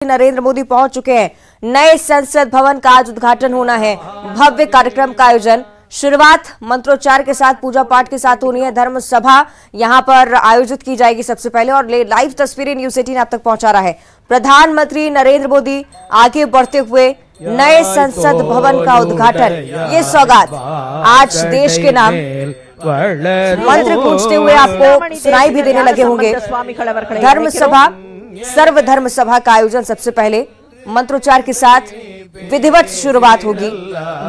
नरेंद्र मोदी पहुंच चुके हैं। नए संसद भवन का आज उद्घाटन होना है। भव्य कार्यक्रम का आयोजन, शुरुआत मंत्रोच्चार के साथ, पूजा पाठ के साथ होनी है। धर्म सभा यहां पर आयोजित की जाएगी सबसे पहले, और लाइव तस्वीरें न्यूज़ 18 आप तक पहुंचा रहा है। प्रधानमंत्री नरेंद्र मोदी आगे बढ़ते हुए नए संसद भवन का उद्घाटन, ये सौगात आज देश के नाम मंत्र गूंजते हुए आपको सुनाई भी देने लगे होंगे। धर्म सभा, सर्वधर्म सभा का आयोजन सबसे पहले मंत्रोच्चार के साथ विधिवत शुरुआत होगी।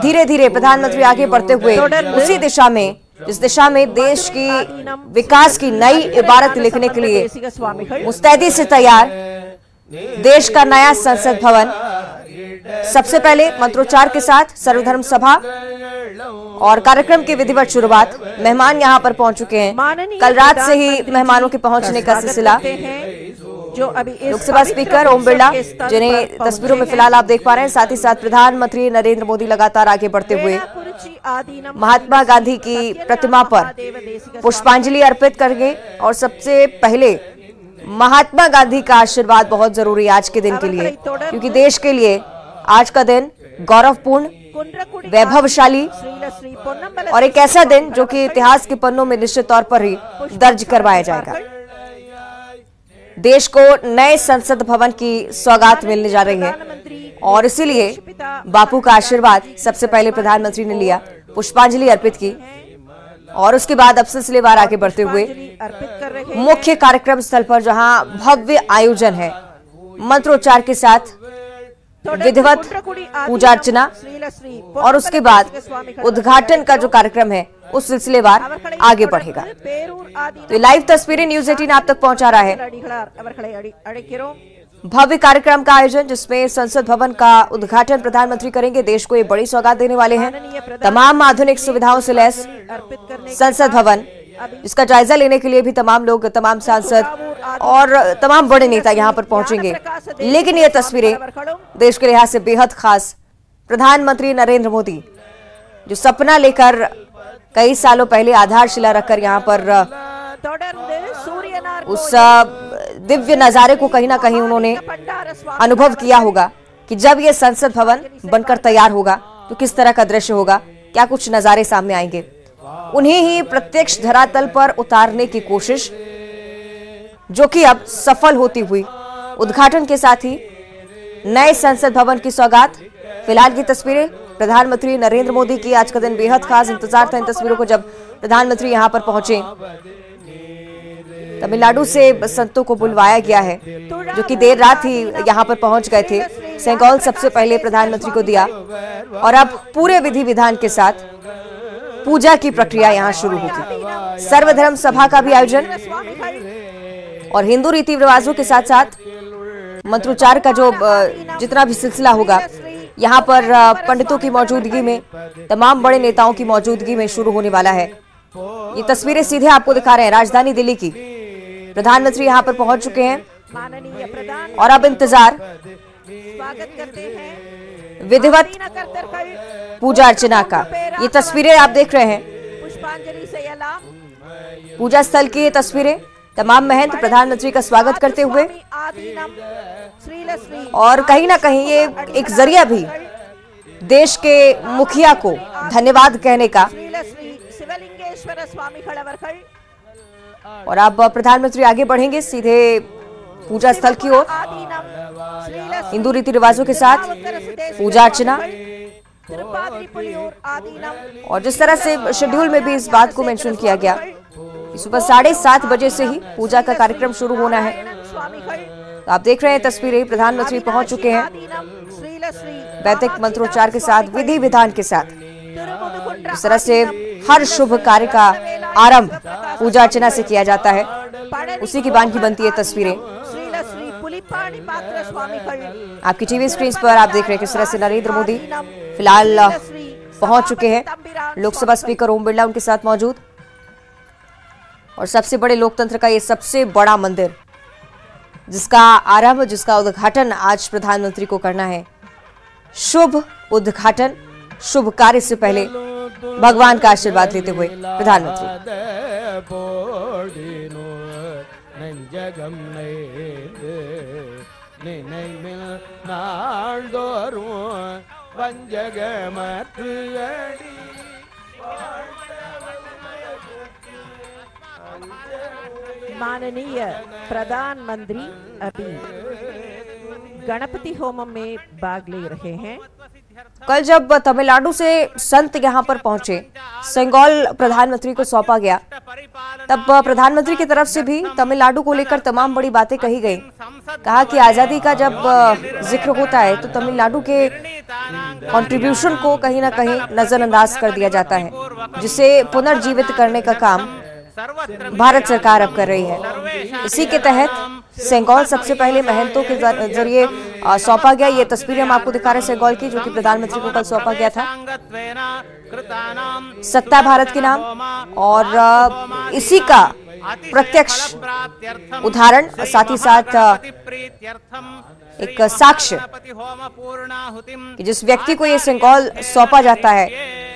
धीरे धीरे प्रधानमंत्री आगे बढ़ते हुए उसी दिशा में, जिस दिशा में देश की विकास की नई इबारत लिखने के लिए मुस्तैदी से तैयार देश का नया संसद भवन। सबसे पहले मंत्रोच्चार के साथ सर्वधर्म सभा और कार्यक्रम की विधिवत शुरुआत। मेहमान यहां पर पहुंच चुके हैं। कल रात से ही मेहमानों के पहुंचने का सिलसिला। जो अभी लोकसभा स्पीकर ओम बिरला, जिन्हें तस्वीरों में फिलहाल आप देख पा रहे हैं, साथ ही साथ प्रधानमंत्री नरेंद्र मोदी लगातार आगे बढ़ते हुए महात्मा गांधी की प्रतिमा पर पुष्पांजलि अर्पित करेंगे। और सबसे पहले महात्मा गांधी का आशीर्वाद बहुत जरूरी है आज के दिन के लिए, क्योंकि देश के लिए आज का दिन गौरवपूर्ण, वैभवशाली और एक ऐसा दिन जो कि इतिहास के पन्नों में निश्चित तौर पर ही दर्ज करवाया जाएगा। देश को नए संसद भवन की सौगात मिलने जा रही है, और इसीलिए बापू का आशीर्वाद सबसे पहले प्रधानमंत्री ने लिया, पुष्पांजलि अर्पित की, और उसके बाद अब सिलसिलेवार आगे बढ़ते हुए मुख्य कार्यक्रम स्थल पर, जहां भव्य आयोजन है, मंत्रोच्चार के साथ विधिवत पूजा अर्चना, और उसके बाद उद्घाटन का जो कार्यक्रम है उस सिलसिलेवार आगे बढ़ेगा। तो लाइव तस्वीरें न्यूज़ 18 आप तक पहुंचा रहा है। भव्य कार्यक्रम का आयोजन, जिसमें संसद भवन का उद्घाटन प्रधानमंत्री करेंगे। देश को ये बड़ी सौगात देने वाले हैं। तमाम आधुनिक सुविधाओं से लैस संसद भवन, जिसका जायजा लेने के लिए भी तमाम लोग, तमाम सांसद और तमाम बड़े नेता यहां पर पहुंचेंगे। लेकिन ये तस्वीरें देश के लिहाज से बेहद खास। प्रधानमंत्री नरेंद्र मोदी जो सपना लेकर कई सालों पहले आधारशिला रखकर यहां पर उस दिव्य नजारे को कहीं ना कहीं उन्होंने अनुभव किया होगा कि जब ये संसद भवन बनकर तैयार होगा तो किस तरह का दृश्य होगा, क्या कुछ नजारे सामने आएंगे। उन्हें ही प्रत्यक्ष धरातल पर उतारने की कोशिश, जो कि अब सफल होती हुई। उद्घाटन के साथ ही नए संसद भवन की सौगात। फिलहाल की तस्वीरें प्रधानमंत्री नरेंद्र मोदी की। आज का दिन बेहद खास, इंतजार था इन तस्वीरों को जब प्रधानमंत्री यहां पर पहुंचे। तमिलनाडु से संतों को बुलवाया गया है, जो कि देर रात ही यहां पर पहुंच गए थे। सेंगोल सबसे पहले प्रधानमंत्री को दिया, और अब पूरे विधि विधान के साथ पूजा की प्रक्रिया यहां शुरू होगी। सर्वधर्म सभा का भी आयोजन, और हिंदू रीति रिवाजों के साथ साथ मंत्रोच्चार का जो जितना भी सिलसिला होगा, यहां पर पंडितों की मौजूदगी में, तमाम बड़े नेताओं की मौजूदगी में शुरू होने वाला है। ये तस्वीरें सीधे आपको दिखा रहे हैं राजधानी दिल्ली की। प्रधानमंत्री यहां पर पहुंच चुके हैं, और अब इंतजार विधिवत पूजा अर्चना का। ये तस्वीरें आप देख रहे हैं पूजा स्थल की। ये तस्वीरें तमाम महंत प्रधानमंत्री का स्वागत करते हुए, और कहीं ना कहीं ये एक जरिया भी देश के मुखिया को धन्यवाद कहने का। और अब प्रधानमंत्री आगे बढ़ेंगे सीधे पूजा स्थल की ओर। हिंदू रीति रिवाजों के साथ पूजा अर्चना, और जिस तरह से शेड्यूल में भी इस बात को मेंशन किया गया, सुबह 7:30 बजे से ही पूजा का कार्यक्रम शुरू होना है। तो आप देख रहे हैं तस्वीरें, प्रधानमंत्री पहुंच चुके हैं वैदिक मंत्रोच्चार के साथ, विधि विधान के साथ। इस तरह से हर शुभ कार्य का आरंभ पूजा अर्चना से किया जाता है, उसी की बान की बनती है तस्वीरें। आपकी टीवी स्क्रीन पर आप देख रहे हैं किस तरह से नरेंद्र मोदी फिलहाल पहुंच चुके हैं। लोकसभा स्पीकर ओम बिरला उनके साथ मौजूद, और सबसे बड़े लोकतंत्र का ये सबसे बड़ा मंदिर, जिसका आरंभ, जिसका उद्घाटन आज प्रधानमंत्री को करना है। शुभ उद्घाटन, शुभ कार्य से पहले भगवान का आशीर्वाद लेते हुए प्रधानमंत्री। நினைவில் நாள்தோறும் வஞ்சகமற்று அடி माननीय प्रधानमंत्री अभी गणपति होम में भाग ले रहे हैं। कल जब तमिलनाडु से संत यहां पर पहुंचे, सेंगोल प्रधानमंत्री को सौंपा गया, तब प्रधानमंत्री की तरफ से भी तमिलनाडु को लेकर तमाम बड़ी बातें कही गई। कहा कि आजादी का जब जिक्र होता है तो तमिलनाडु के कंट्रीब्यूशन को कहीं ना कहीं नजरअंदाज कर दिया जाता है, जिसे पुनर्जीवित करने का काम भारत सरकार अब कर रही है। इसी के तहत सेंगोल सबसे पहले महंतों के जरिए सौंपा गया। ये तस्वीरें हम आपको दिखा रहे हैं सेंगोल की, जो कि प्रधानमंत्री को कल सौंपा गया था। सत्ता भारत के नाम, और इसी का प्रत्यक्ष उदाहरण, साथ ही साथ एक साक्ष्य कि जिस व्यक्ति को ये सेंगोल सौंपा जाता है,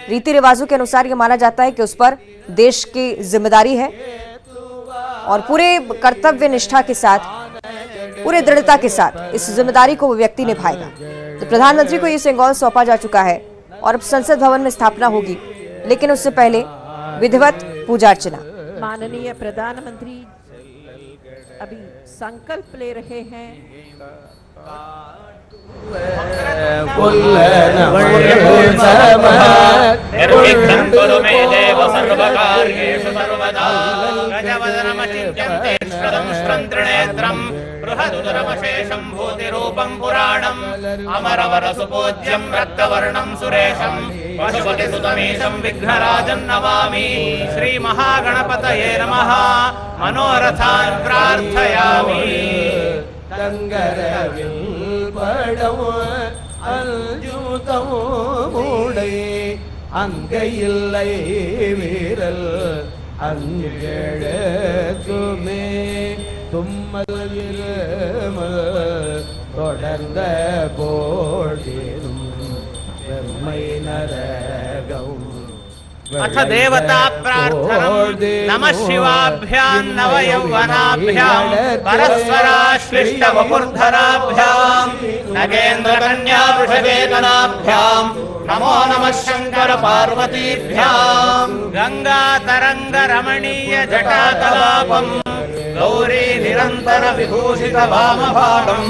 रीति रिवाजों के अनुसार ये माना जाता है कि उस पर देश की जिम्मेदारी है, और पूरे कर्तव्य निष्ठा के साथ, पूरे दृढ़ता के साथ इस जिम्मेदारी को वो व्यक्ति निभाएगा। तो प्रधानमंत्री को ये सेंगोल सौंपा जा चुका है और अब संसद भवन में स्थापना होगी, लेकिन उससे पहले विधिवत पूजा अर्चना। माननीय प्रधानमंत्री अभी संकल्प ले रहे हैं। निर्विघ्नं कुरु मे देव सर्वकार्येषु सर्वदा। गजवदनमचिन्त्यं त्रिनेत्रं बृहदुदरमशेषं भूतिरूपं पुराणम् अमरवरसुपूज्यं रक्तवर्णं सुरेशं पशुपतिसुतमीशं विघ्नराजं नमामि। श्रीमहागणपतये नमः। मनोरथान् प्रार्थयामि। அங்கையில்லை வீரல் அங்கெழுத்துமே தும்மல் இருமல் தொடர்ந்த போதிலும் வெம்மை நரகம் अथ देवता प्रार्थनम् नमः शिवाभ्यां नवयौवनाभ्यां परस्पराश्लिष्टवपुर्धराभ्यां नगेन्द्रकन्या वृषभेतनाभ्यां नमो नमः शंकर पार्वतीभ्यां। गंगातरंगरमणीय जटाकलापं गौरी निरंतर विभूषित वामभागं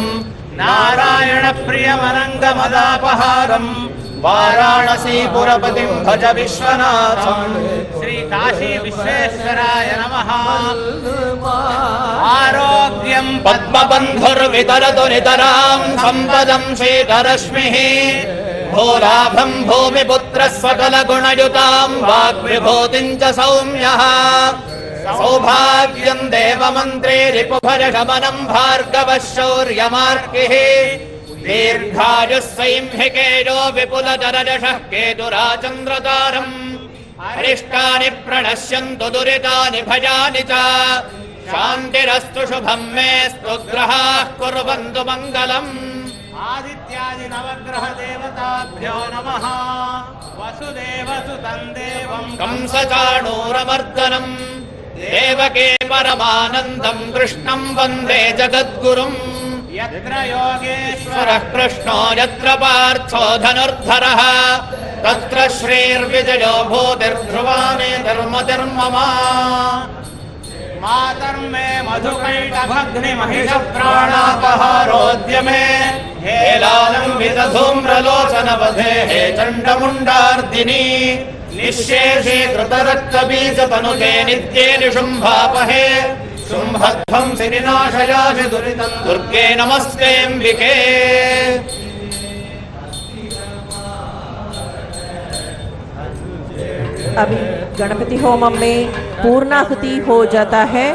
नारायण प्रियमनंगमदापहारं वाराणसी पुरपतिं भज विश्वनाथं। श्री काशी विश्वेश्वराय नमः। आरोग्यं पद्मबन्धुर्वितरतु नितरां सम्पदं शीतरश्मिः भूलाभं भूमिपुत्रः सकलगुणयुतां वाग्विभूतिं च सौम्यः सौभाग्यं देवमन्त्रे रिपुभरशमनं भार्गवः शौर्यमार्गिः दीर्घायुः सैंहिकेयो विपुलतरजशः केतुराचन्द्रतारम् अरिष्टानि प्रणश्यन्तु दुरितानि भयानि च शान्तिरस्तु शुभं मेस्तु ग्रहाः कुर्वन्तु मङ्गलम्। आदित्यादि नवग्रह देवताभ्यो नमः। वसुदेवसुतं देवं कंसचाणूरमर्दनं देवके परमानन्दं कृष्णं वन्दे जगद्गुरुम्। यत्र योगेश्वरः कृष्णो यत्र पार्थो धनुर्धरः तत्र श्रीर्विजयो भूतिर्ध्रुवाने धर्मधर्ममा। मातर्मे मधुकैटभग्निमहिषप्राणापहारोद्यमे हेलालम्बितधूम्रलोचनवधे हे चण्डमुण्डार्दिनी निःशेषे कृतरक्तबीजतनुते नित्ये निशुम्भापहे शुम्भध्वंसि विनाशयासि दुरितं दुर्गे नमस्तेऽम्बिके। अभी गणपति होमम में पूर्णाहुति हो जाता है।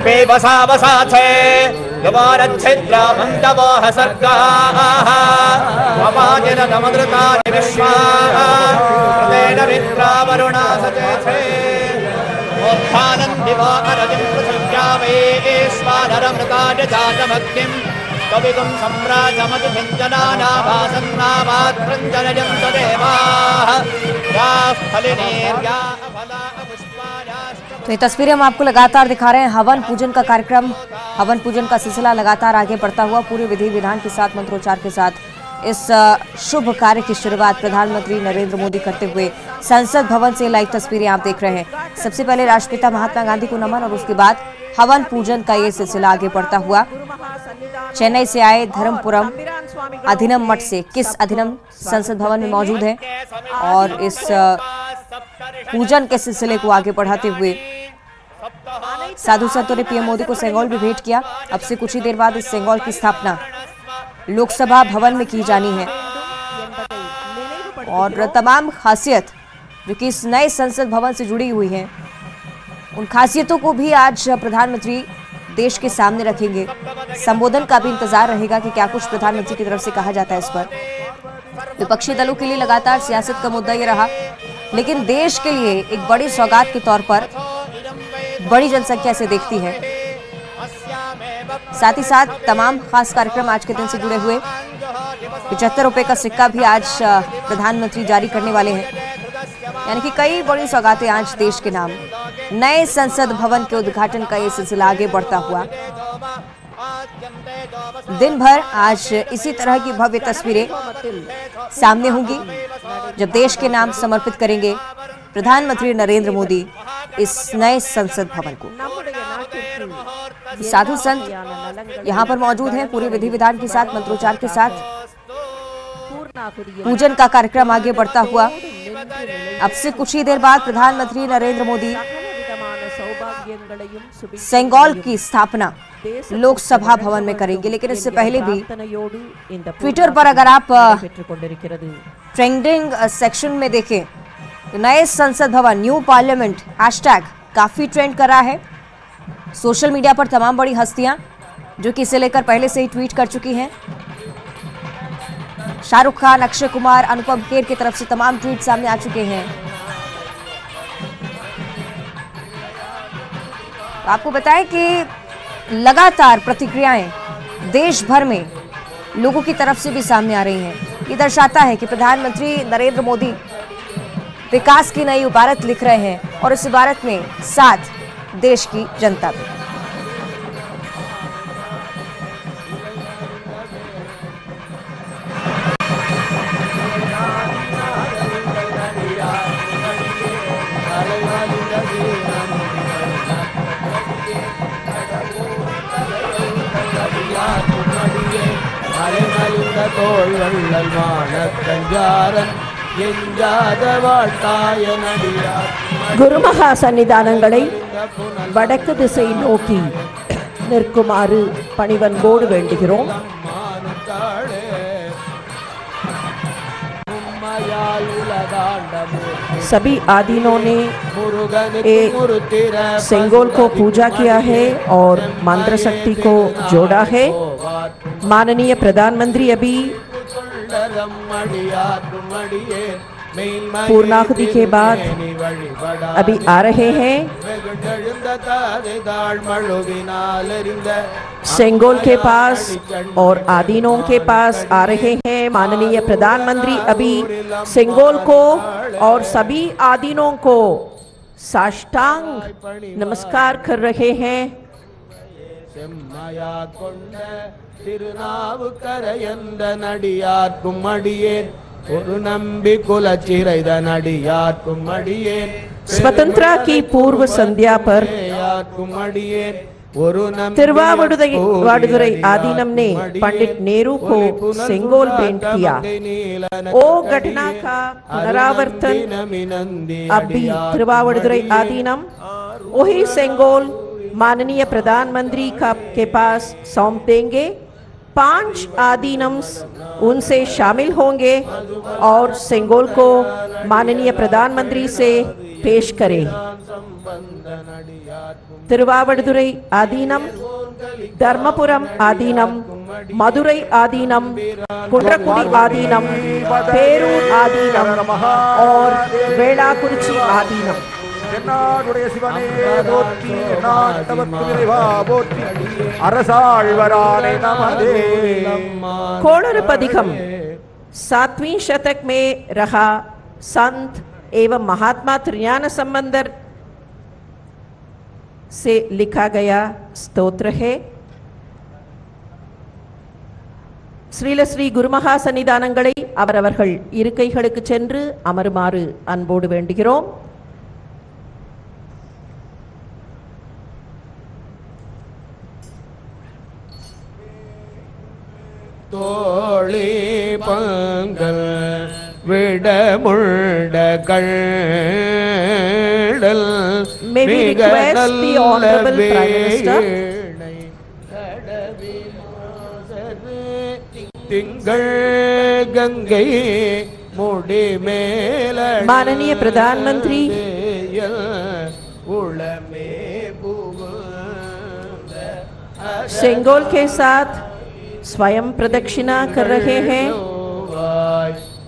बेबसावसाथे द्वारच्छिद्रामन्तवोह सर्गाः ममाजिरतमदृतानि विश्वाः कृतेन विद्रावरुणा सचेथे मोत्थानं दिवो अरतिं पृथिव्या वैश्वानरमृताय जातमग्निं कविगुं सम्राजमधुभिञ्जनानाभासन्नाभात्रञ्जनयन्तु देवाः याः फलिनीर्या अफला पुष्पाया तो ये तस्वीरें हम आपको लगातार दिखा रहे हैं। हवन पूजन का कार्यक्रम, हवन पूजन का सिलसिला लगातार आगे बढ़ता हुआ पूरे विधि विधान के साथ, मंत्रोच्चार के साथ इस शुभ कार्य की शुरुआत प्रधानमंत्री नरेंद्र मोदी करते हुए संसद भवन से लाइव तस्वीरें आप देख रहे हैं। सबसे पहले राष्ट्रपिता महात्मा गांधी को नमन और उसके बाद हवन पूजन का ये सिलसिला आगे बढ़ता हुआ। चेन्नई से आए धर्मपुरम अधिनम मठ से किस अधिनम संसद भवन में मौजूद है और इस पूजन के सिलसिले को आगे बढ़ाते हुए साधु संतों ने पीएम मोदी को सेंगोल भी भेंट किया। अब से कुछ ही देर बाद इस सेंगोल की स्थापना लोकसभा भवन में की जानी है और तमाम खासियत जो कि इस नए संसद भवन से जुड़ी हुई हैं, उन खासियतों को भी आज प्रधानमंत्री देश के सामने रखेंगे। संबोधन का भी इंतजार रहेगा कि क्या कुछ प्रधानमंत्री की तरफ से कहा जाता है इस पर। विपक्षी दलों के लिए लगातार सियासत का मुद्दा ये रहा, लेकिन देश के लिए एक बड़ी सौगात के तौर पर बड़ी जनसंख्या से देखती है। साथ ही साथ तमाम खास कार्यक्रम आज के दिन से जुड़े हुए। 75 रुपए का सिक्का भी आज प्रधानमंत्री जारी करने वाले हैं, यानी कि कई बड़ी सौगातें आज देश के नाम। नए संसद भवन के उद्घाटन का ये सिलसिला आगे बढ़ता हुआ। दिन भर आज इसी तरह की भव्य तस्वीरें सामने होंगी जब देश के नाम समर्पित करेंगे प्रधानमंत्री नरेंद्र मोदी इस नए संसद भवन को। साधु संत यहाँ पर मौजूद हैं पूरे विधि विधान के साथ, मंत्रोच्चार के साथ। पूजन का कार्यक्रम आगे बढ़ता हुआ। अब से कुछ ही देर बाद प्रधानमंत्री नरेंद्र मोदी सेंगोल की स्थापना लोकसभा भवन में करेंगे। लेकिन इससे पहले भी ट्विटर पर अगर आप ट्रेंडिंग सेक्शन में देखें तो नए संसद भवन न्यू पार्लियामेंट हैशटैग काफी ट्रेंड कर रहा है। सोशल मीडिया पर तमाम बड़ी हस्तियां जो कि इसे लेकर पहले से ही ट्वीट कर चुकी हैं। शाहरुख खान, अक्षय कुमार, अनुपम खेर की तरफ से तमाम ट्वीट सामने आ चुके हैं। तो आपको बताएं कि लगातार प्रतिक्रियाएं देश भर में लोगों की तरफ से भी सामने आ रही हैं। ये दर्शाता है कि प्रधानमंत्री नरेंद्र मोदी विकास की नई इबारत लिख रहे हैं और इस इबारत में साथ देश की जनता भी। குருமகா சன்னிதானங்களை வடக்கு திசை நோக்கி நிற்குமாறு பணிவன்போடு வேண்டுகிறோம். सभी आदीनों ने सेंगोल को पूजा किया है और मंत्र शक्ति को जोड़ा है। माननीय प्रधानमंत्री अभी पूर्णाहुति के बाद अभी आ रहे हैं। सेंगोल के पास और आदीनों के पास आ रहे हैं। माननीय प्रधानमंत्री अभी सेंगोल को और सभी आदीनों को साष्टांग नमस्कार कर रहे हैं। स्वतंत्रता की पूर्व संध्या पर तिरुवावडुरै आदीनम ने पंडित नेहरू को सेंगोल भेंट किया। ओ घटना का पुनरावर्तन अब भी तिरुवावडुरै आदीनम वही सेंगोल माननीय प्रधानमंत्री के पास सौंप देंगे। 5 आदीनम्स उनसे शामिल होंगे और सेंगोल को माननीय प्रधानमंत्री से पेश करें। तिरुवावडुरै आदीनम, धर्मपुरम आदीनम, मदुरै आदीनम, कुंड्रकुडी आदीनम, पेरूर आदीनम और वेलाकुरिची आदीनम। कोणरपदिकम 7वीं शतक में रहा संत एवं महात्मा त्रिज्ञान संबंधर से लिखा गया स्तोत्र है। ஸ்ரீல ஸ்ரீ குருமகா சன்னிதானங்களை அவரவர்கள் இருக்கைகளுக்கு சென்று அமருமாறு அன்போடு வேண்டுகிறோம். தோழி Panghal விடமுண்ட கள்ளல் May we request the Honorable Prime Minister திங்கள் கங்கை முடி மேல माननीय प्रधानमंत्री उड़मे सेंगोल के साथ स्वयं प्रदक्षिणा कर रहे हैं।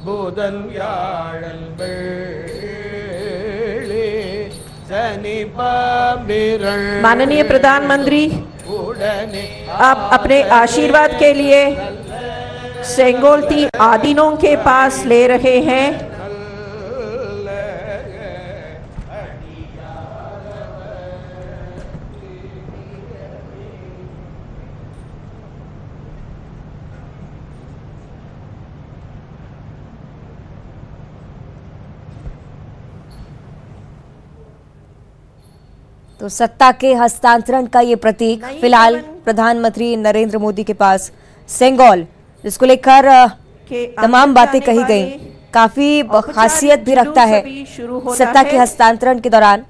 बुधन माननीय प्रधानमंत्री आप अपने आशीर्वाद के लिए सेंगोल 3 आदीनों के पास ले रहे हैं। तो सत्ता के हस्तांतरण का ये प्रतीक फिलहाल प्रधानमंत्री नरेंद्र मोदी के पास सेंगोल, जिसको लेकर तमाम बातें कही गई, काफी खासियत भी रखता है। सत्ता के हस्तांतरण के दौरान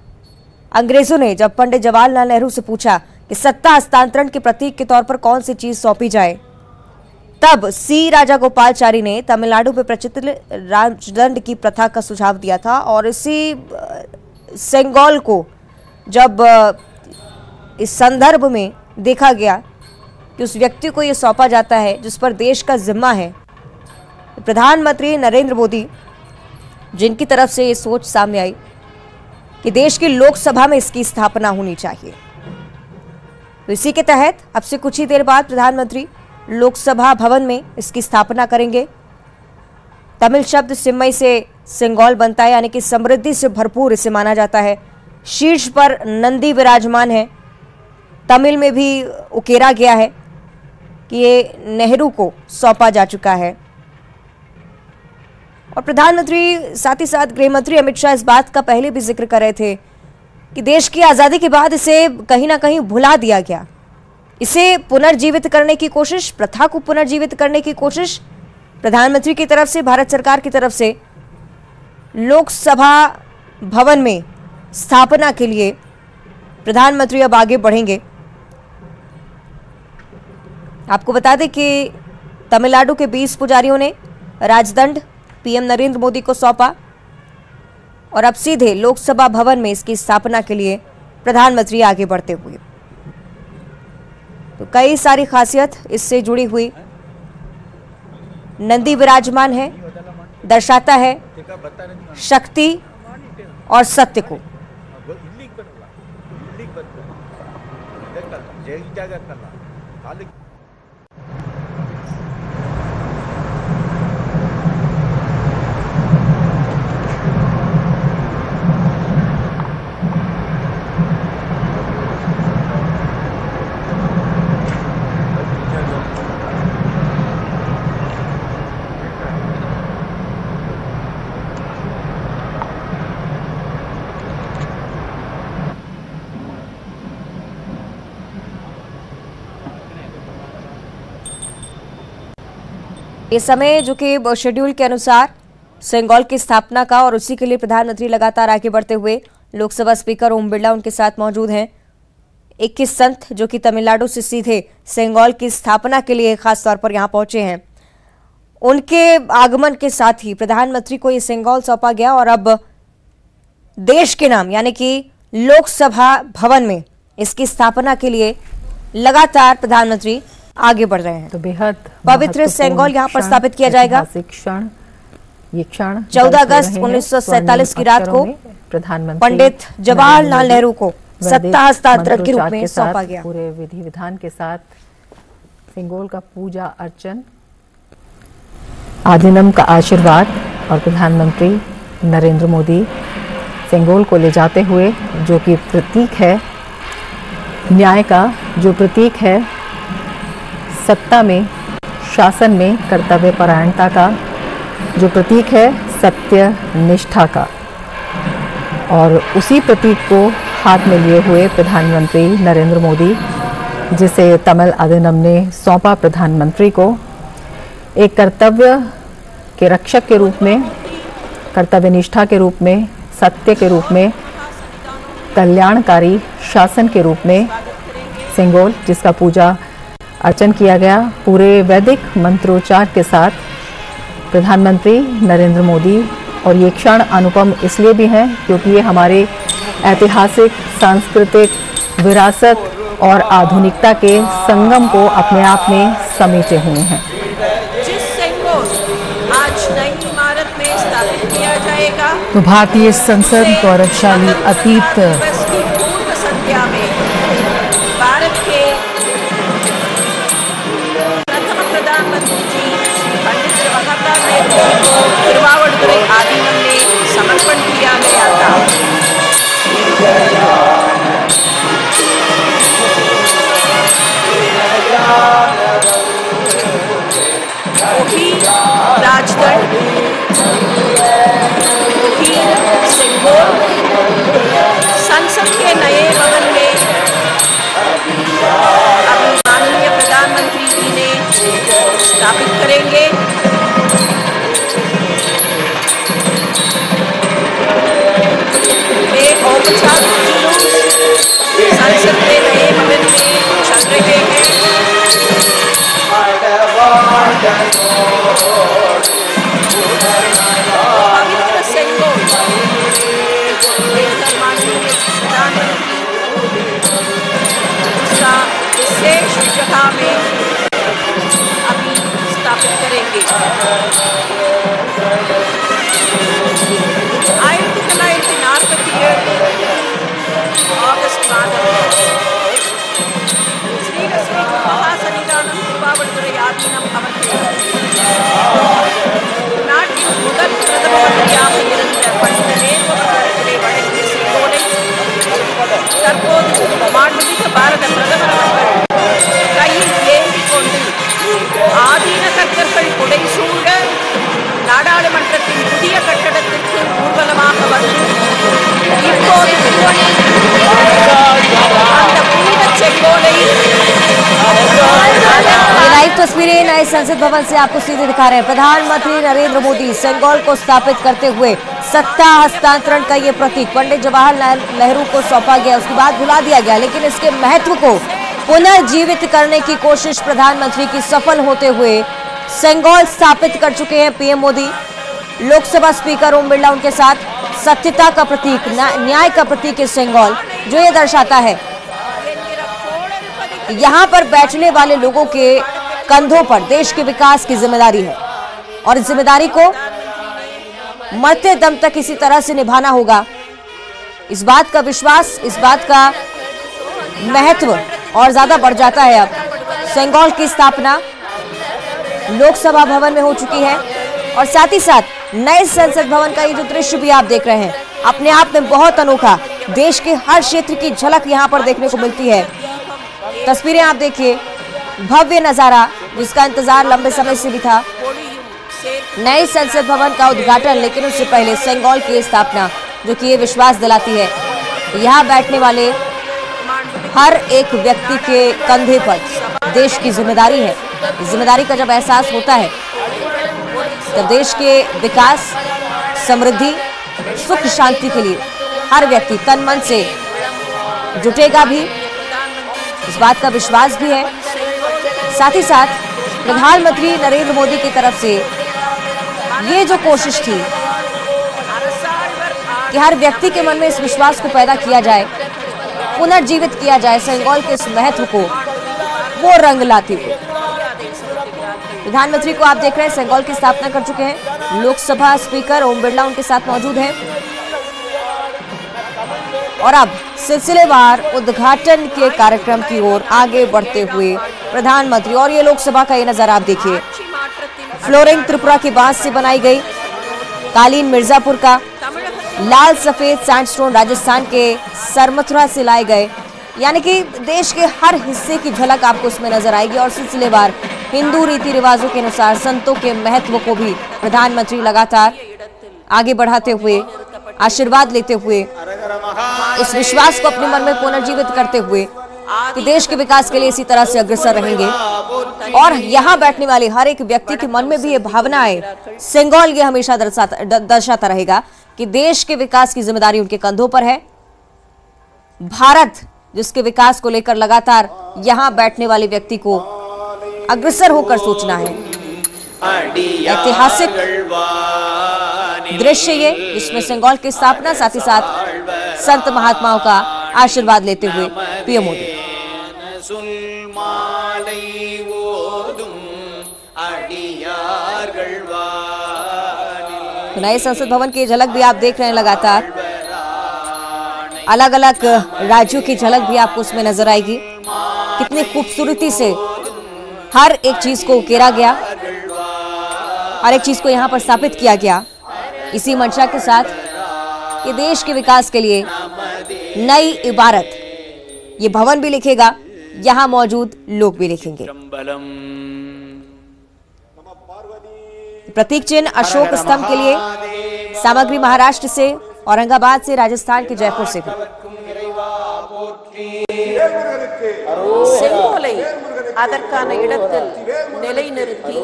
अंग्रेजों ने जब पंडित जवाहरलाल नेहरू से पूछा कि सत्ता हस्तांतरण के प्रतीक के तौर पर कौन सी चीज सौंपी जाए, तब सी राजागोपालाचारी ने तमिलनाडु में प्रचलित राजदंड की प्रथा का सुझाव दिया था। और इसी सेंगोल को जब इस संदर्भ में देखा गया कि उस व्यक्ति को यह सौंपा जाता है जिस पर देश का जिम्मा है, प्रधानमंत्री नरेंद्र मोदी जिनकी तरफ से ये सोच सामने आई कि देश की लोकसभा में इसकी स्थापना होनी चाहिए, तो इसी के तहत अब से कुछ ही देर बाद प्रधानमंत्री लोकसभा भवन में इसकी स्थापना करेंगे। तमिल शब्द सिम्मई से सेंगोल बनता है, यानी कि समृद्धि से भरपूर इसे माना जाता है। शीर्ष पर नंदी विराजमान है। तमिल में भी उकेरा गया है कि ये नेहरू को सौंपा जा चुका है। और प्रधानमंत्री साथ ही साथ गृह मंत्री अमित शाह इस बात का पहले भी जिक्र कर रहे थे कि देश की आज़ादी के बाद इसे कहीं ना कहीं भुला दिया गया। इसे पुनर्जीवित करने की कोशिश, प्रथा को पुनर्जीवित करने की कोशिश प्रधानमंत्री की तरफ से, भारत सरकार की तरफ से लोकसभा भवन में स्थापना के लिए प्रधानमंत्री अब आगे बढ़ेंगे। आपको बता दें कि तमिलनाडु के 20 पुजारियों ने राजदंड पीएम नरेंद्र मोदी को सौंपा और अब सीधे लोकसभा भवन में इसकी स्थापना के लिए प्रधानमंत्री आगे बढ़ते हुए। तो कई सारी खासियत इससे जुड़ी हुई। नंदी विराजमान है, दर्शाता है शक्ति और सत्य को। इस समय जो कि शेड्यूल के अनुसार सेंगोल की स्थापना का, और उसी के लिए प्रधानमंत्री लगातार आगे बढ़ते हुए लोकसभा स्पीकर ओम बिरला उनके साथ मौजूद हैं। 21 संत जो कि तमिलनाडु से सीधे सेंगोल की स्थापना के लिए खास तौर पर यहां पहुंचे हैं, उनके आगमन के साथ ही प्रधानमंत्री को ये सेंगोल सौंपा गया और अब देश के नाम यानी कि लोकसभा भवन में इसकी स्थापना के लिए लगातार प्रधानमंत्री आगे बढ़ रहे हैं। तो बेहद पवित्र सेंगोल यहाँ पर स्थापित किया जाएगा। ये क्षण 14 अगस्त 1947 की रात को प्रधानमंत्री पंडित जवाहरलाल नेहरू को सत्ता हस्तांतरण के रूप में सौंपा गया। पूरे विधि विधान के साथ सेंगोल का पूजा अर्चन, आदिनम का आशीर्वाद और प्रधानमंत्री नरेंद्र मोदी सेंगोल को ले जाते हुए, जो कि प्रतीक है न्याय का जो प्रतीक है, सत्ता में, शासन में कर्तव्य परायणता का जो प्रतीक है, सत्य निष्ठा का, और उसी प्रतीक को हाथ में लिए हुए प्रधानमंत्री नरेंद्र मोदी, जिसे तमिल अधिनियम ने सौंपा प्रधानमंत्री को, एक कर्तव्य के रक्षक के रूप में, कर्तव्य निष्ठा के रूप में, सत्य के रूप में, कल्याणकारी शासन के रूप में सेंगोल, जिसका पूजा अर्चन किया गया, पूरे वैदिक मंत्रोच्चार के साथ प्रधानमंत्री नरेंद्र मोदी। और ये क्षण अनुपम इसलिए भी हैं क्योंकि ये हमारे ऐतिहासिक, सांस्कृतिक विरासत और आधुनिकता के संगम को अपने आप में समेटे हुए हैं। जिस सेंगोल आज नई इमारत में स्थापित किया जाएगा, तो भारतीय संसद गौरवशाली अतीत दिवस की पूर्व संध्या में भारत के प्रथम प्रधानमंत्री जी पंडित जवाहरलाल नेहरू को तिरुवावड़ुतुरै आदीनम में समर्पण किया गया था। वही राजदंड, वही सेंगोल संसद के नए भवन में अब माननीय प्रधानमंत्री जी ने स्थापित करेंगे। ये औपचारिक जुलूस संसद के नए भवन में चल रहे हैं। पवित्र सेंगोल माननीय प्रधानमंत्री उसका विशेष जगह में अभी स्थापित करेंगे। 1947 ఆగస్టు మాసంలో శ్రీరశ్రీ మహాసన్నిధానం తిరువావడుతురై ఆధీనం அமர்ந்து நாட்டின் முதல் பிரதம மந்திரியாக இருந்த பண்டித நேரு அவர்களிடத்திலே வழங்கிய செங்கோலை தற்போது மாண்புமிகு பாரத பிரதமர் அவர்கள் கையில் ஏந்திக் கொண்டு ஆதீன கர்த்தர்கள் புடைசூழ நாடாளுமன்றத்தின் புதிய கட்டடத்திற்கு ஊர்வலமாக வந்து இப்போது அந்த புனித செங்கோலை लाइव तस्वीरें नए संसद भवन से आपको सीधे दिखा रहे हैं। प्रधानमंत्री नरेंद्र मोदी सेंगोल को स्थापित करते हुए सत्ता हस्तांतरण का ये प्रतीक पंडित जवाहरलाल नेहरू को सौंपा गया, उसके बाद भुला दिया गया, लेकिन इसके महत्व को पुनर्जीवित करने की कोशिश प्रधानमंत्री की सफल होते हुए सेंगोल स्थापित कर चुके हैं पीएम मोदी। लोकसभा स्पीकर ओम बिरला उनके साथ। सत्यता का प्रतीक, न्याय का प्रतीक है सेंगोल, जो ये दर्शाता है यहाँ पर बैठने वाले लोगों के कंधों पर देश के विकास की जिम्मेदारी है और इस जिम्मेदारी को मरते दम तक इसी तरह से निभाना होगा। इस बात का विश्वास, इस बात का महत्व और ज्यादा बढ़ जाता है। अब सेंगोल की स्थापना लोकसभा भवन में हो चुकी है और साथ ही साथ नए संसद भवन का ये जो दृश्य भी आप देख रहे हैं, अपने आप में बहुत अनोखा, देश के हर क्षेत्र की झलक यहाँ पर देखने को मिलती है। तस्वीरें आप देखिए, भव्य नजारा जिसका इंतजार लंबे समय से भी था। नए संसद भवन का उद्घाटन, लेकिन उससे पहले सेंगोल की स्थापना, जो कि ये विश्वास दिलाती है यहाँ बैठने वाले हर एक व्यक्ति के कंधे पर देश की जिम्मेदारी है। इस जिम्मेदारी का जब एहसास होता है तब देश के विकास, समृद्धि, सुख शांति के लिए हर व्यक्ति तन मन से जुटेगा भी, इस बात का विश्वास भी है। साथ ही साथ प्रधानमंत्री नरेंद्र मोदी की तरफ से ये जो कोशिश थी कि हर व्यक्ति के मन में इस विश्वास को पैदा किया जाए, पुनर्जीवित किया जाए सेंगोल के इस महत्व को, वो रंग लाती हुई प्रधानमंत्री को आप देख रहे हैं सेंगोल की स्थापना कर चुके हैं। लोकसभा स्पीकर ओम बिरला उनके साथ मौजूद हैं और अब सिलसिलेवार उद्घाटन के कार्यक्रम की ओर आगे बढ़ते हुए प्रधानमंत्री, और ये लोकसभा का ये नजारा आप देखिए, फ्लोरिंग त्रिपुरा की बांस से बनाई गई, कालीन मिर्जापुर का, लाल सफेद सैंडस्टोन राजस्थान के सरमथुरा से लाए गए यानी कि देश के हर हिस्से की झलक आपको उसमें नजर आएगी। और सिलसिलेवार हिंदू रीति रिवाजों के अनुसार संतों के महत्व को भी प्रधानमंत्री लगातार आगे बढ़ाते हुए, आशीर्वाद लेते हुए, इस विश्वास को अपने मन में पुनर्जीवित करते हुए कि देश के विकास के लिए इसी तरह से अग्रसर रहेंगे। और यहाँ बैठने वाले हर एक व्यक्ति के मन में भी ये भावना है, सेंगोल ये हमेशा दर्शाता रहेगा कि देश के विकास की जिम्मेदारी उनके कंधों पर है। भारत जिसके विकास को लेकर लगातार यहाँ बैठने वाले व्यक्ति को अग्रसर होकर सोचना है। ऐतिहासिक दृश्य ये, जिसमें सेंगोल की स्थापना, साथ ही साथ संत महात्माओं का आशीर्वाद लेते हुए पीएम मोदी। तो नए संसद भवन की झलक भी आप देख रहे हैं लगातार। अलग अलग राज्यों की झलक भी आपको उसमें नजर आएगी। कितनी खूबसूरती से हर एक चीज को उकेरा गया, हर एक चीज को यहाँ पर स्थापित किया गया, इसी मंशा के साथ कि देश के विकास के लिए नई इबारत ये भवन भी लिखेगा, यहाँ मौजूद लोग भी लिखेंगे। प्रतीक चिन्ह अशोक स्तंभ के लिए सामग्री महाराष्ट्र से, औरंगाबाद से, राजस्थान के जयपुर से भी। செங்கோலை அதற்கான இடத்தில் நிலைநிறுத்தி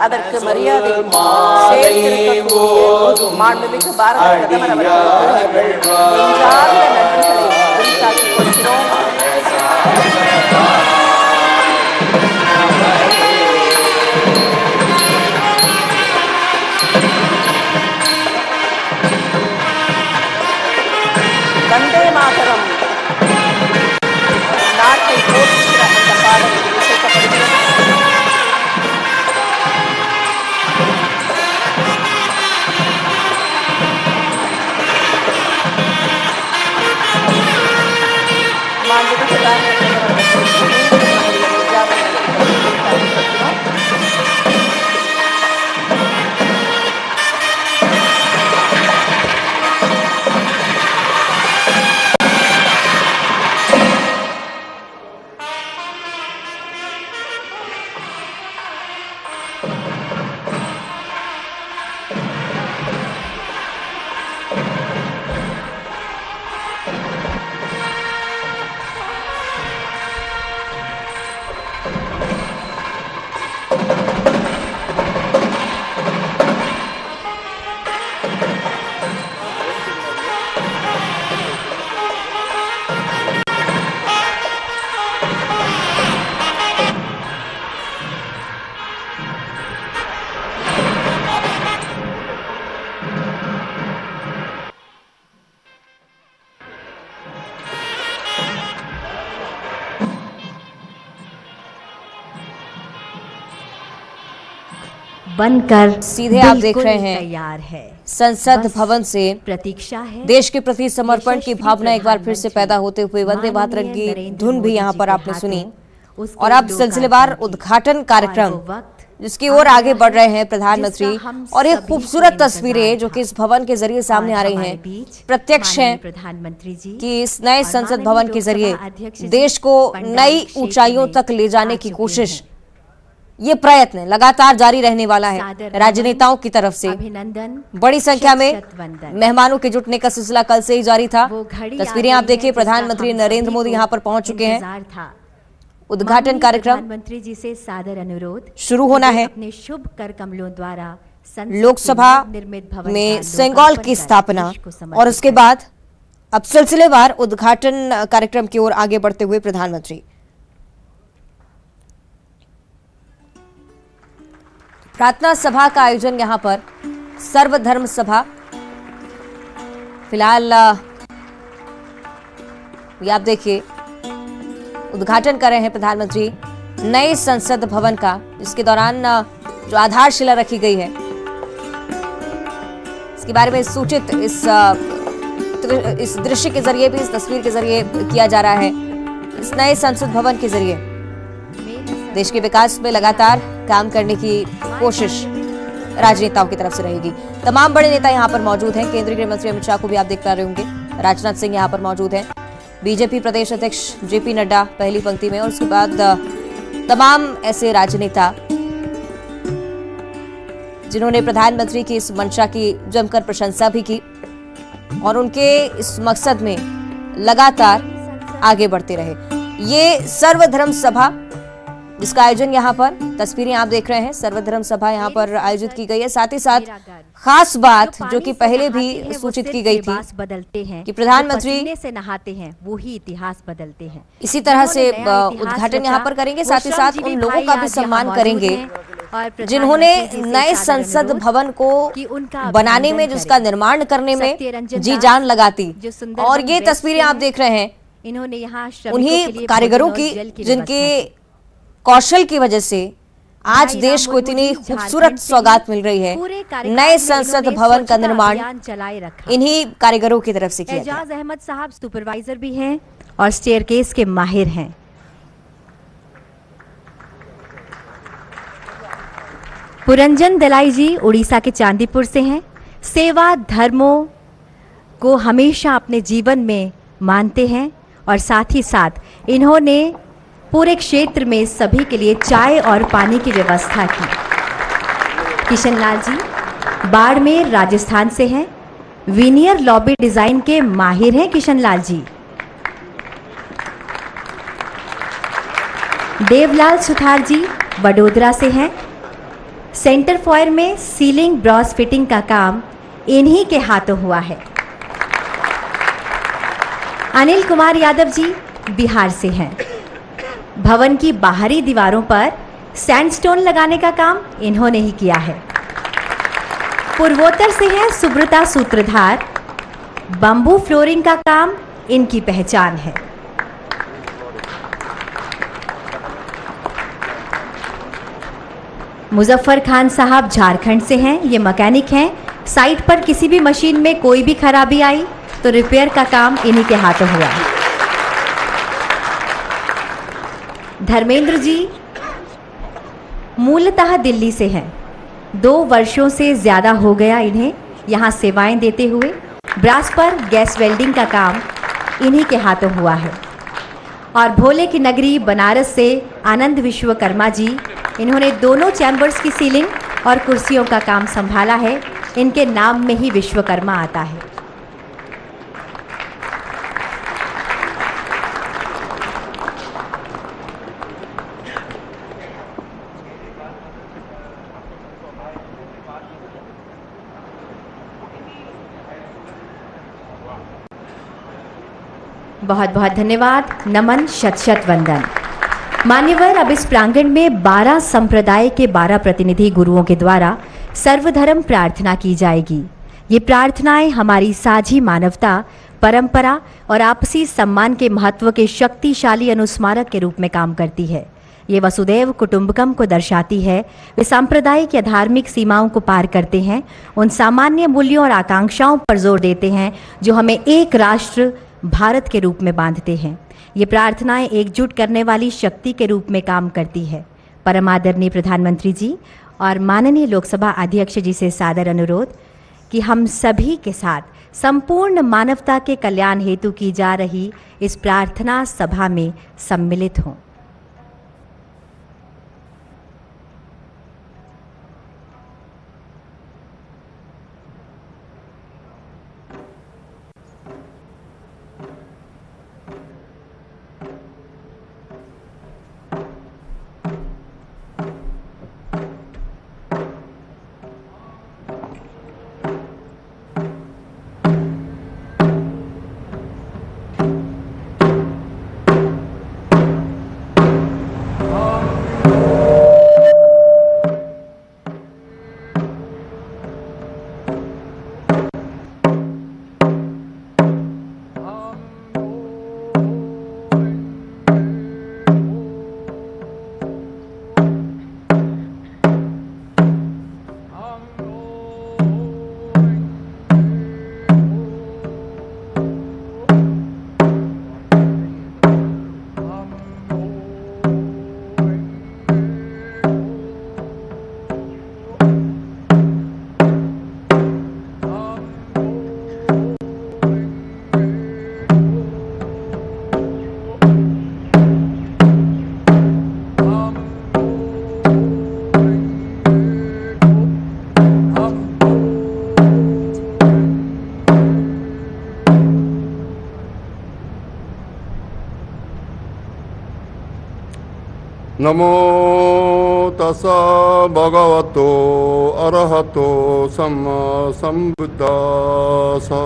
அதற்கு மரியாதை சேர்த்திருக்கக்கூடிய மாண்புமிகு பாரத பிரதமர் அவர்களுக்கு நெஞ்சார்ந்த நன்றிகளை உரித்தாக்கிக் கொள்கிறோம். வந்தே மாதரம் நாட்டை போற்றுகிற அந்த பாடல் இசைக்கப்படுகிறது. மாண்புமிகு बनकर सीधे आप देख रहे हैं तैयार है। संसद भवन से प्रतीक्षा है देश के प्रति समर्पण की भावना एक बार फिर से पैदा होते हुए वंदे मातरम की धुन भी यहाँ पर आपने सुनी। और अब सिलसिलेवार उद्घाटन कार्यक्रम जिसकी ओर आगे बढ़ रहे हैं प्रधानमंत्री। और ये खूबसूरत तस्वीरें जो कि इस भवन के जरिए सामने आ रही हैं, प्रत्यक्ष हैं प्रधानमंत्री जी कि इस नए संसद भवन के जरिए देश को नई ऊंचाइयों तक ले जाने की कोशिश, ये प्रयत्न लगातार जारी रहने वाला है। राजनेताओं की तरफ से अभिनंदन, बड़ी संख्या में मेहमानों के जुटने का सिलसिला कल से ही जारी था। तस्वीरें आप देखिए, प्रधानमंत्री नरेंद्र मोदी यहाँ पर पहुंच चुके हैं। उद्घाटन कार्यक्रम प्रधानमंत्री जी से सादर अनुरोध शुरू होना है। अपने शुभ कर कमलों द्वारा लोकसभा में सेंगोल की स्थापना और उसके बाद अब सिलसिलेवार उद्घाटन कार्यक्रम की ओर आगे बढ़ते हुए प्रधानमंत्री। प्रार्थना सभा का आयोजन यहां पर सर्वधर्म सभा, फिलहाल ये आप देखिए उद्घाटन कर रहे हैं प्रधानमंत्री नए संसद भवन का, जिसके दौरान जो आधारशिला रखी गई है इसके बारे में सूचित इस दृश्य के जरिए भी, इस तस्वीर के जरिए किया जा रहा है। इस नए संसद भवन के जरिए देश के विकास में लगातार काम करने की कोशिश राजनेताओं की तरफ से रहेगी। तमाम बड़े नेता यहां पर मौजूद हैं। केंद्रीय गृह मंत्री अमित शाह को भी आप देख पा रहे होंगे, राजनाथ सिंह यहां पर मौजूद हैं। बीजेपी प्रदेश अध्यक्ष जेपी नड्डा पहली पंक्ति में और उसके बाद तमाम ऐसे राजनेता जिन्होंने प्रधानमंत्री की इस मंशा की जमकर प्रशंसा भी की और उनके इस मकसद में लगातार आगे बढ़ते रहे। ये सर्वधर्म सभा जिसका आयोजन यहाँ पर तस्वीरें आप देख रहे हैं, सर्वधर्म सभा यहाँ पर आयोजित की गई है। साथ ही साथ खास बात जो कि पहले भी सूचित की गई थी बदलते हैं कि प्रधानमंत्री से नहाते हैं वो ही इतिहास बदलते हैं। इसी तरह से उद्घाटन यहाँ पर करेंगे, साथ ही साथ उन लोगों का भी सम्मान करेंगे जिन्होंने नए संसद भवन को बनाने में, जिसका निर्माण करने में जी जान लगाती। और ये तस्वीरें आप देख रहे हैं इन्होंने यहाँ उन्हीं कारीगरों की जिनके कौशल की वजह से आज देश को इतनी खूबसूरत सौगात मिल रही है। नए संसद भवन का निर्माण इन्हीं कारीगरों की तरफ से किया। एजाज अहमद साहब सुपरवाइजर भी हैं और स्टेयरकेस के माहिर हैं। पुरंजन दलाई जी उड़ीसा के चांदीपुर से हैं। सेवा धर्मों को हमेशा अपने जीवन में मानते हैं और साथ ही साथ इन्होंने पूरे क्षेत्र में सभी के लिए चाय और पानी की व्यवस्था की। किशन लाल जी बाड़मेर राजस्थान से हैं। विनियर लॉबी डिजाइन के माहिर हैं किशन लाल जी। देवलाल सुथार जी वडोदरा से हैं। सेंटर फॉयर में सीलिंग ब्रॉस फिटिंग का काम इन्हीं के हाथों हुआ है। अनिल कुमार यादव जी बिहार से हैं। भवन की बाहरी दीवारों पर सैंडस्टोन लगाने का काम इन्होंने ही किया है। पूर्वोत्तर से है सुब्रता सूत्रधार। बंबू फ्लोरिंग का काम इनकी पहचान है। मुजफ्फर खान साहब झारखंड से हैं। ये मैकेनिक हैं। साइट पर किसी भी मशीन में कोई भी खराबी आई तो रिपेयर का काम इन्हीं के हाथों हुआ है। धर्मेंद्र जी मूलतः दिल्ली से हैं। 2 वर्षों से ज़्यादा हो गया इन्हें यहाँ सेवाएं देते हुए। ब्रास पर गैस वेल्डिंग का काम इन्हीं के हाथों हुआ है। और भोले की नगरी बनारस से आनंद विश्वकर्मा जी, इन्होंने दोनों चैम्बर्स की सीलिंग और कुर्सियों का काम संभाला है। इनके नाम में ही विश्वकर्मा आता है। बहुत बहुत धन्यवाद, नमन, शत शत वंदन। मान्यवर, अब इस प्रांगण में 12 संप्रदाय के 12 प्रतिनिधि गुरुओं के द्वारा सर्वधर्म प्रार्थना की जाएगी। ये प्रार्थनाएं हमारी साझी मानवता, परंपरा और आपसी सम्मान के महत्व के शक्तिशाली अनुस्मारक के रूप में काम करती है। ये वसुदैव कुटुंबकम को दर्शाती है। वे सांप्रदायिक या धार्मिक सीमाओं को पार करते हैं, उन सामान्य मूल्यों और आकांक्षाओं पर जोर देते हैं जो हमें एक राष्ट्र भारत के रूप में बांधते हैं। ये प्रार्थनाएं एकजुट करने वाली शक्ति के रूप में काम करती है। परम आदरणीय प्रधानमंत्री जी और माननीय लोकसभा अध्यक्ष जी से सादर अनुरोध कि हम सभी के साथ संपूर्ण मानवता के कल्याण हेतु की जा रही इस प्रार्थना सभा में सम्मिलित हों। नमो तस्सा भगवतो अरहतो सम्मा संबुद्धासा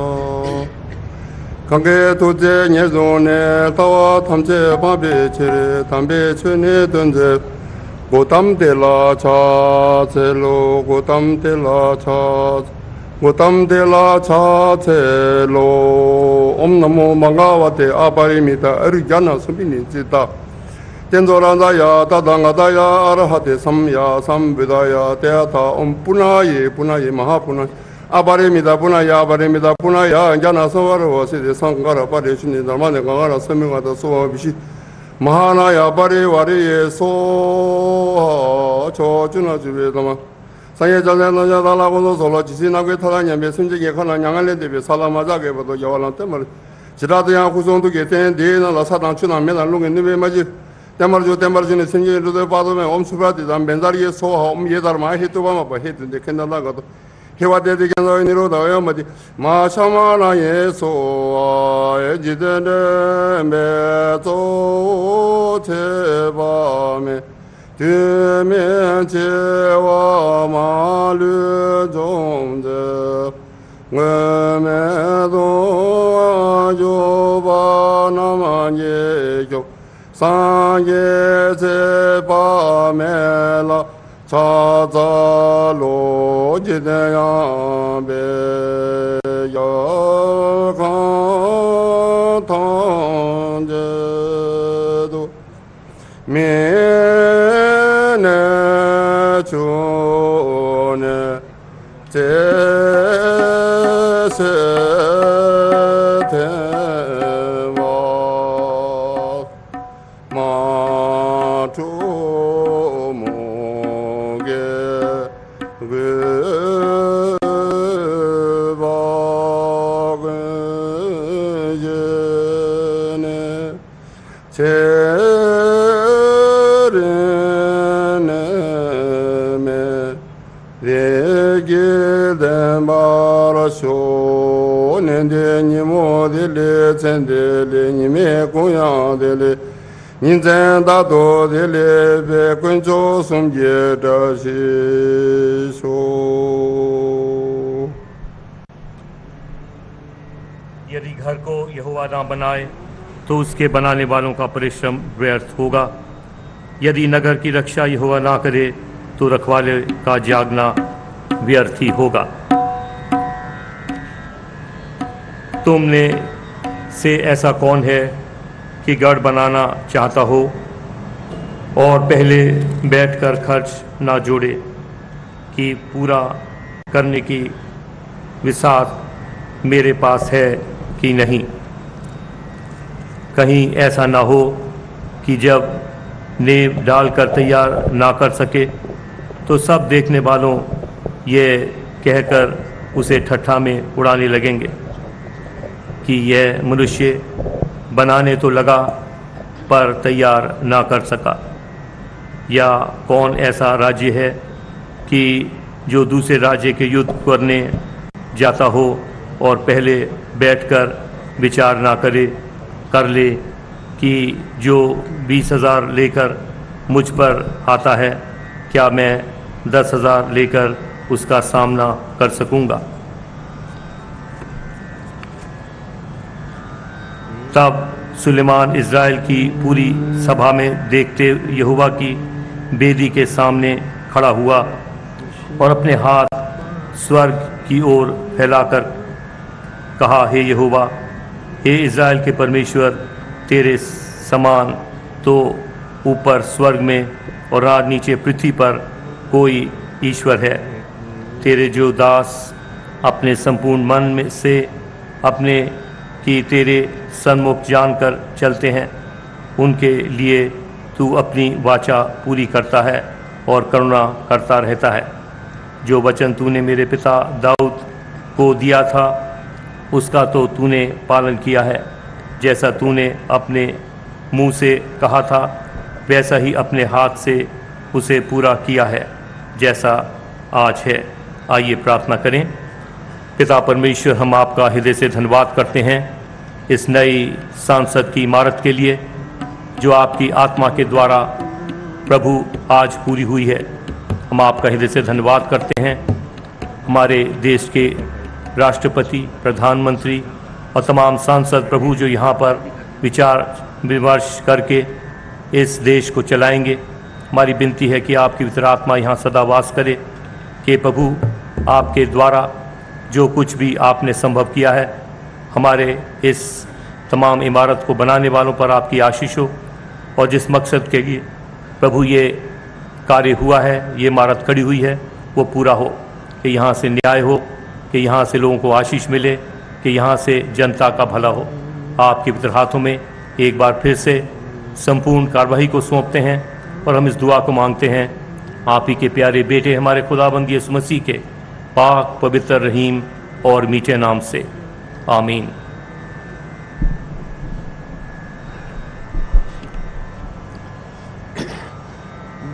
कंगे तुझे न्यजोने तवा थमचे पाबे छिरे थम्बे छुने तुंजे गोतम तेला छा चेलो गोतम तेला छा गोतम तेला छा चेलो ओम नमो मंगावते अपरिमिता अर्जन सुमिनि चिता तेंजोराजाया तदांगादाया अरहते सम्या संविदाया तेथा ओम पुनाये पुनाये महापुनाये अपरिमिता पुनाया जना सवरवसिदे संगार परेशुनि धर्माने गंगारा समिगाता सोविशि महानाया परिवारिये सो 초주나 주베다마 상해 전에는 야달라고도 솔로 지시나게 타다냐 메신저게 하나 양알레데베 살라마자게 보도 여발란 때말 지라도야 구성도 게텐 데나라 사당 추나 메달 롱에 네베 마지 때말주네 생제로도 바도메 엄수바디단 벤자리에 소하 예달마 헤토바마 바 헤든데 켄달라가도 해와데데 견노이니로다요 마디 마샤마나 예소 에지데네 메조 제바메 드면제와 마르 종제 응메도 아조바나마예교 상예제바메라 자자로 지대야베여간탄제도 메네 주네 제세대와 마주목에 그박은예네 쇼는데니모들레 젠데레 님의 고향들레 인젠다도들레 백근조 숨게다시소 यदि घर को यहोवा ना बनाए तो उसके बनाने वालों का परिश्रम व्यर्थ होगा। यदि नगर की रक्षा यहोवा ना करे तो रखवाले का जागना व्यर्थ ही होगा। तुमने से ऐसा कौन है कि गढ़ बनाना चाहता हो और पहले बैठकर खर्च ना जोड़े कि पूरा करने की विसात मेरे पास है कि नहीं। कहीं ऐसा ना हो कि जब नींव डालकर तैयार ना कर सके तो सब देखने वालों ये कहकर उसे ठट्ठा में उड़ाने लगेंगे कि यह मनुष्य बनाने तो लगा पर तैयार ना कर सका। या कौन ऐसा राज्य है कि जो दूसरे राज्य के युद्ध करने जाता हो और पहले बैठकर विचार ना कर ले कि जो 20,000 लेकर मुझ पर आता है क्या मैं 10,000 लेकर उसका सामना कर सकूंगा। तब सुलेमान इज़राइल की पूरी सभा में देखते यहोवा की बेदी के सामने खड़ा हुआ और अपने हाथ स्वर्ग की ओर फैलाकर कहा, हे यहोवा, हे इज़राइल के परमेश्वर, तेरे समान तो ऊपर स्वर्ग में और राज नीचे पृथ्वी पर कोई ईश्वर है। तेरे जो दास अपने संपूर्ण मन में से अपने कि तेरे सन्मुख जानकर चलते हैं, उनके लिए तू अपनी वाचा पूरी करता है और करुणा करता रहता है। जो वचन तूने मेरे पिता दाऊद को दिया था उसका तो तूने पालन किया है। जैसा तूने अपने मुंह से कहा था वैसा ही अपने हाथ से उसे पूरा किया है जैसा आज है। आइए प्रार्थना करें। पिता परमेश्वर, हम आपका हृदय से धन्यवाद करते हैं इस नई संसद की इमारत के लिए जो आपकी आत्मा के द्वारा प्रभु आज पूरी हुई है। हम आपका हृदय से धन्यवाद करते हैं। हमारे देश के राष्ट्रपति, प्रधानमंत्री और तमाम सांसद प्रभु जो यहाँ पर विचार विमर्श करके इस देश को चलाएंगे, हमारी विनती है कि आपकी पवित्र आत्मा यहाँ सदा वास करे, कि प्रभु आपके द्वारा जो कुछ भी आपने संभव किया है, हमारे इस तमाम इमारत को बनाने वालों पर आपकी आशीष हो, और जिस मकसद के लिए प्रभु ये कार्य हुआ है, ये इमारत खड़ी हुई है, वो पूरा हो, कि यहाँ से न्याय हो, कि यहाँ से लोगों को आशीष मिले, कि यहाँ से जनता का भला हो। आपके पवित्र हाथों में एक बार फिर से संपूर्ण कार्रवाई को सौंपते हैं और हम इस दुआ को मांगते हैं आप ही के प्यारे बेटे हमारे खुदाबंद यीशु मसीह के पाक, पवित्र, रहीम और मीठे नाम से, आमीन।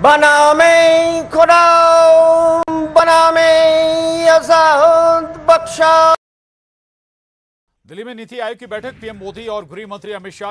बना में खुदा, बना में आजाद बख्शा। दिल्ली में नीति आयोग की बैठक, पीएम मोदी और गृह मंत्री अमित शाह